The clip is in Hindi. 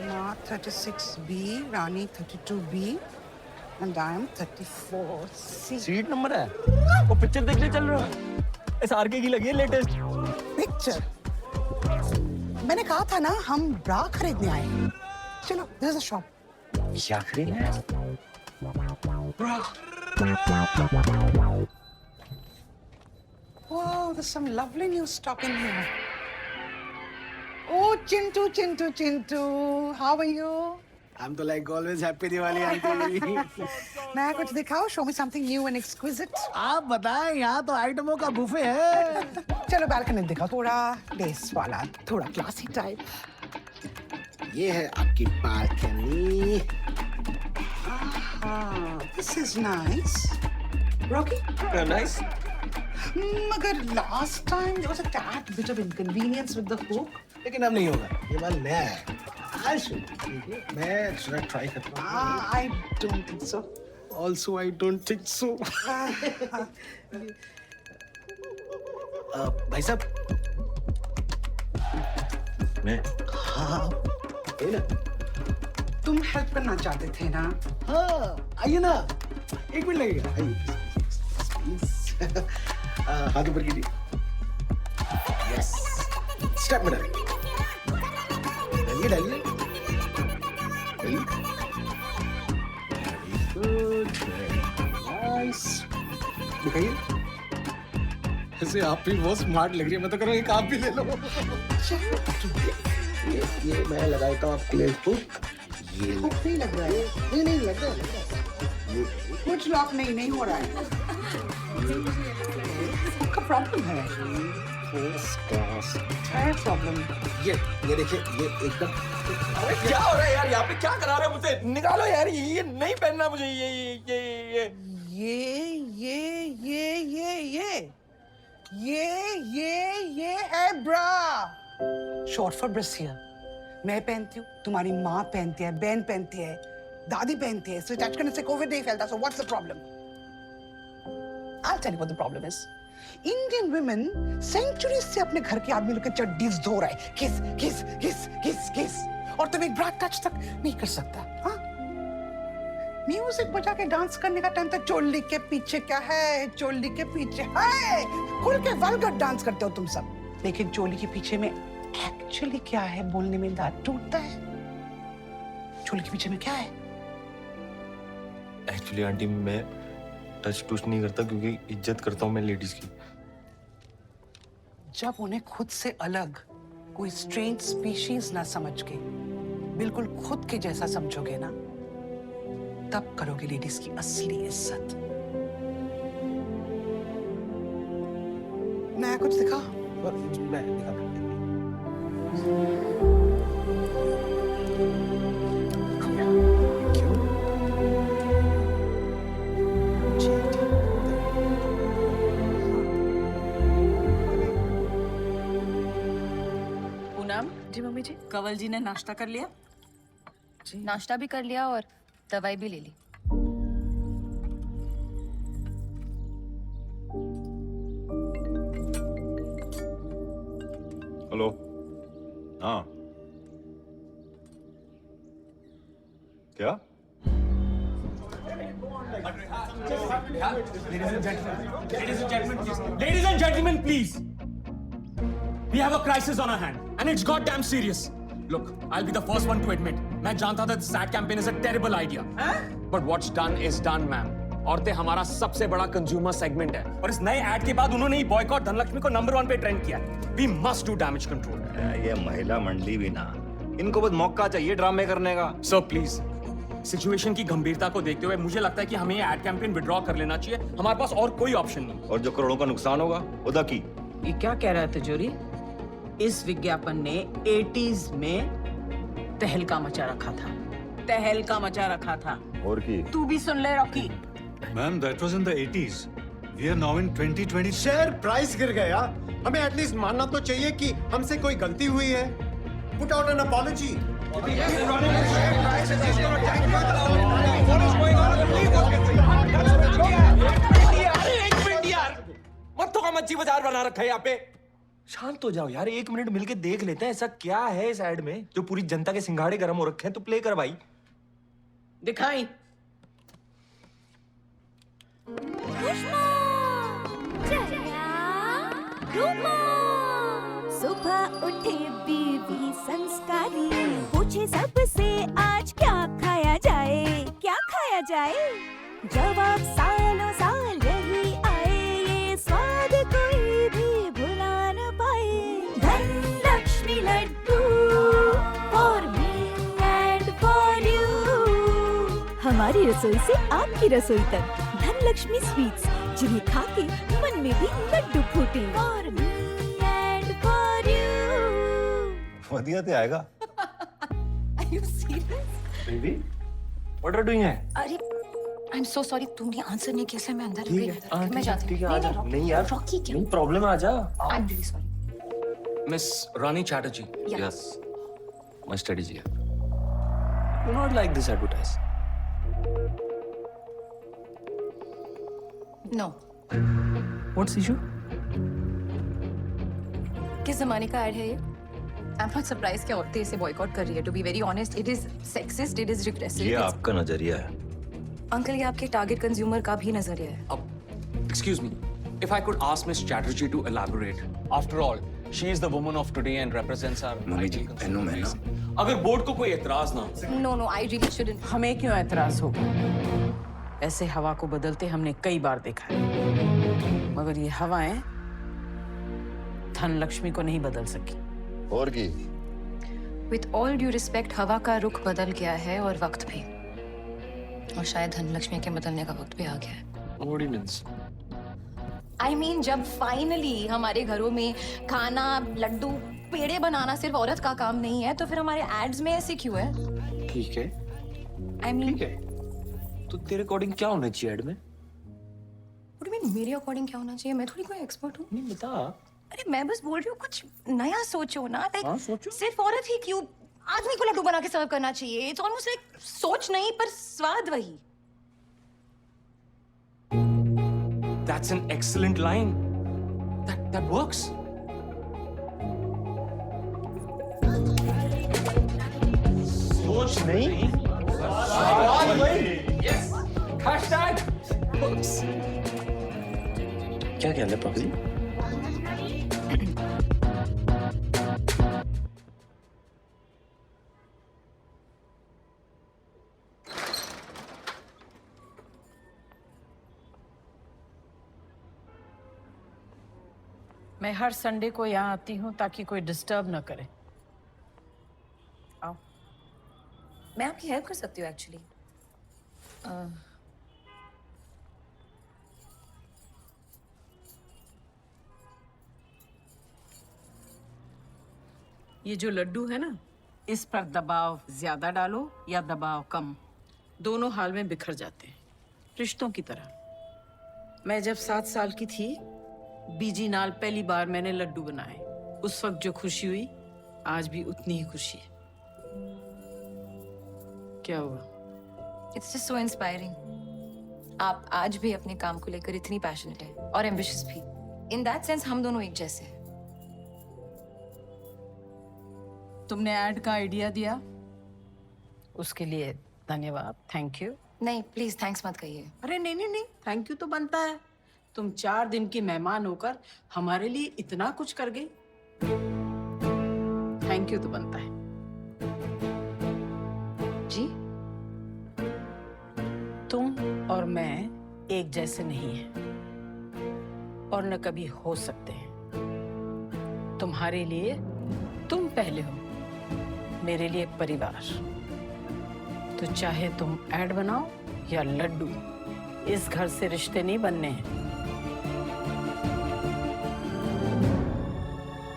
Ma 36B, Rani 32B, and I am 34C. Seat number है वो पिक्चर देखने चल रहा है SRK की लगी है लेटेस्ट पिक्चर? मैंने कहा था ना हम ब्रा खरीदने आए हैं। चलो, there's a shop. क्या खरीदना है Wow, there's some lovely new stock in here. Oh, Chintu, how are you? I'm तो like always happy Diwali aunty. नया कुछ दिखाओ, show me something new and exquisite. आप बताएं, यहाँ तो आइटमों का बुफे है। चलो बालकनी दिखाओ, थोड़ा बेस वाला, थोड़ा क्लासी टाइप। ये है आपकी balcony. This is nice. Rocky? Nice मगर last time there was a tad bit of inconvenience with the hook. लेकिन अब नहीं होगा, ये माल नया है। I'll show you. मैं थोड़ा ट्राई करता हूँ। I don't think so. Also, I don't think so. भाई साहब। मैं हाँ, ये ना। तुम हेल्प करना चाहते थे ना? हाँ, आइए ना। एक मिनट लगेगा। आइए, प्लीज। हाथ ऊपर कीजिए। Yes. स्टेप में डालिए। डालिए, डालिए। डालिए। Very good, very nice. दिखाइए। ऐसे आप भी बहुत स्मार्ट लग रही है। मैं तो कह रहा हूँ एक आप भी ले लो। ये मैं लगाता हूँ आपके लिए इसको। ये नहीं लग रहा है। नहीं लग रहा है। कुछ लॉक नहीं हो रहा है। आपका प्रॉब्लम है। है प्रॉब्लम। ये देखिए, ये एकदम। अरे क्या हो रहा है यार यहाँ पे क्या करा रहे हो मुझे निकालो यार ये नहीं पहनना मुझे ये है ब्रा। Short for brassiere. मैं पहनती हूँ, तुम्हारी माँ पहनती है, बहन पहनती है, दादी पहनती है। स्विच करने से कोविड नहीं फैलता। So what's the problem? I'll tell you what the problem is. Indian women centuries से अपने घर के आदमी लोग के चड्डीज धो रहे हैं। किस किस किस किस किस और तुम एक ब्रा टच तक नहीं कर सकता। हाँ? म्यूजिक बजा के डांस करने का टाइम था। चोली के पीछे क्या है? चोली के पीछे है। खुल के वल्गर डांस करते हो तुम सब। लेकिन चोली के पीछे में एक्चुअली क्या है? बोलने में दांत टूटता है। चोली के पीछे में क्या है? एक्चुअली आंटी मैं टच टूच नहीं करता क्योंकि इज्जत करता हूँ मैं लेडीज की। जब उन्हें खुद से अलग कोई स्ट्रेंज स्पीशीज ना समझ के बिल्कुल खुद के जैसा समझोगे ना, तब करोगे लेडीज की असली इज्जत। नया कुछ दिखा। मैं दिखाता हूँ। जी मम्मी जी। कंवल जी ने नाश्ता कर लिया? जी नाश्ता भी कर लिया और दवाई भी ले ली। हेलो। हाँ क्या? Ladies and gentlemen, please. We have a crisis on our hand, and it's goddamn serious. Look, I'll be the first one to admit, मैं जानता था this ad campaign is a terrible idea. But what's done is done, ma'am. औरतें हमारा सबसे बड़ा कंज्यूमर सेगमेंट है, और इस नए ad के बाद उन्होंने ही बॉयकॉट धनलक्ष्मी को नंबर 1 पे ट्रेंड किया है. We must do damage control. ये महिला मंडली भी ना, इनको बस मौका चाहिए ड्रामे करने का। Sir, please. सिचुएशन की गंभीरता को देखते हुए मुझे लगता है कि हमें ये एड कैंपेन विड्रॉ कर लेना चाहिए। हमारे पास और कोई ऑप्शन नहीं। और जो करोड़ों का नुकसान होगा उदा की। ये क्या कह रहा है तिजोरी? इस विज्ञापन ने 80s में तहलका मचा रखा था। तहलका मचा रखा था। और की? तू भी सुन ले Rocky. Ma'am, that was in the 80s. We are now in 2020. Share price गिर गया। हमें एटलीस्ट मानना तो चाहिए कि हमसे कोई गलती हुई है। Put out an apology. मत्थों का मच्छी बाजार बना रखा है यहाँ पे। शांत हो जाओ यार, 1 मिनट मिलके देख लेते हैं ऐसा क्या है इस एड में जो पूरी जनता के सिंघाड़े गर्म हो रखे हैं। तो प्ले कर भाई। दिखाई। सुबह उठे बीवी संस्कारी, पूछे सबसे आज क्या खाया जाए, क्या खाया जाए। जवाब सालों साल यही आए, ये स्वाद कोई भी भुला न पाए। Dhan Lakshmi laddoo for me and for you. हमारी रसोई से आपकी रसोई तक धन लक्ष्मी स्वीट्स, जिन्हें खा के मन में भी लड्डू फूटे। For me and for you. वधिया ते आएगा। Are you serious? Baby what are doing है? अरे I'm so sorry, तुमने आंसर नहीं किया, इसलिए मैं अंदर ठीक है, मैं जाती ठीक है, हूँ। आजा। नहीं यार, रॉकी क्या? नहीं प्रॉब्लम है, आजा। I'm really sorry. Miss Rani Chatterjee. Yeah. Yes, my strategy है। Do not like this advertise. No. What's issue? किस जमाने का ऐड है ये? I'm not surprised कि औरतें इसे बॉयकॉट कर रही है। To be very honest, it is sexist, it is regressive. ये It's- आपका नजरिया है। अंकल, ये आपके टारगेट कंज्यूमर का भी नजरिया है। Excuse me. If I could ask Miss Chatterjee to elaborate. After all, she is the woman of today and represents our mummy ji, ideal पहनो मैं ना। consumer. अगर बोर्ड को कोई एतराज ना हो। No, no, I really shouldn't. हमें क्यों ऐतराज होगा? ऐसे हवा को बदलते हमने कई बार देखा है, मगर ये हवाएं धन लक्ष्मी को नहीं बदल सकी। और की With all due respect, हवा का रुख बदल गया है और वक्त भी, और शायद धनलक्ष्मी के बदलने का वक्त भी आ गया है। What do you mean? I mean, जब फाइनली हमारे घरों में खाना, लड्डू, पेड़े बनाना सिर्फ औरत का काम नहीं है, तो फिर हमारे एड्स में ऐसे क्यों है? ठीक है, I mean, ठीक है। तो तेरे अकॉर्डिंग क्या होना चाहिए एड में? what do you mean, मेरे अकॉर्डिंग क्या होना चाहिए? मैं थोड़ी कोई एक्सपर्ट हूँ। नहीं बता। अरे मैं बस बोल रही हूँ, कुछ नया सोचो ना। हाँ, सोचो। सिर्फ औरत ही क्यों, आदमी को लड्डू बना के सर्व करना चाहिए। इट्स ऑलमोस्ट लाइक सोच नहीं पर स्वाद वही। That's an excellent line. That works. सोच नहीं, Yes. Hashtag works. क्या कहना है पगली? मैं हर संडे को यहाँ आती हूँ ताकि कोई डिस्टर्ब न करे। आओ। मैं आपकी हेल्प कर सकती हूँ एक्चुअली। ये जो लड्डू है ना, इस पर दबाव ज्यादा डालो या दबाव कम, दोनों हाल में बिखर जाते हैं, रिश्तों की तरह। मैं जब 7 साल की थी, बीजी नाल पहली बार मैंने लड्डू बनाए। उस वक्त जो खुशी हुई, आज भी उतनी ही खुशी है। क्या हुआ? It's just so inspiring. आप आज भी अपने काम को लेकर इतनी पैशनेट है और एम्बिशियस भी। इन दैट सेंस हम दोनों एक जैसे हैं। तुमने ऐड का आइडिया दिया, उसके लिए धन्यवाद, थैंक यू। नहीं, प्लीज थैंक्स मत कहिए। अरे नहीं नहीं नहीं, थैंक यू तो बनता है। तुम 4 दिन की मेहमान होकर हमारे लिए इतना कुछ कर गई, थैंक यू तो बनता है। जी? तुम और मैं एक जैसे नहीं हैं और न कभी हो सकते हैं। तुम्हारे लिए तुम पहले हो, मेरे लिए परिवार। तो चाहे तुम ऐड बनाओ या लड्डू, इस घर से रिश्ते नहीं बनने हैं।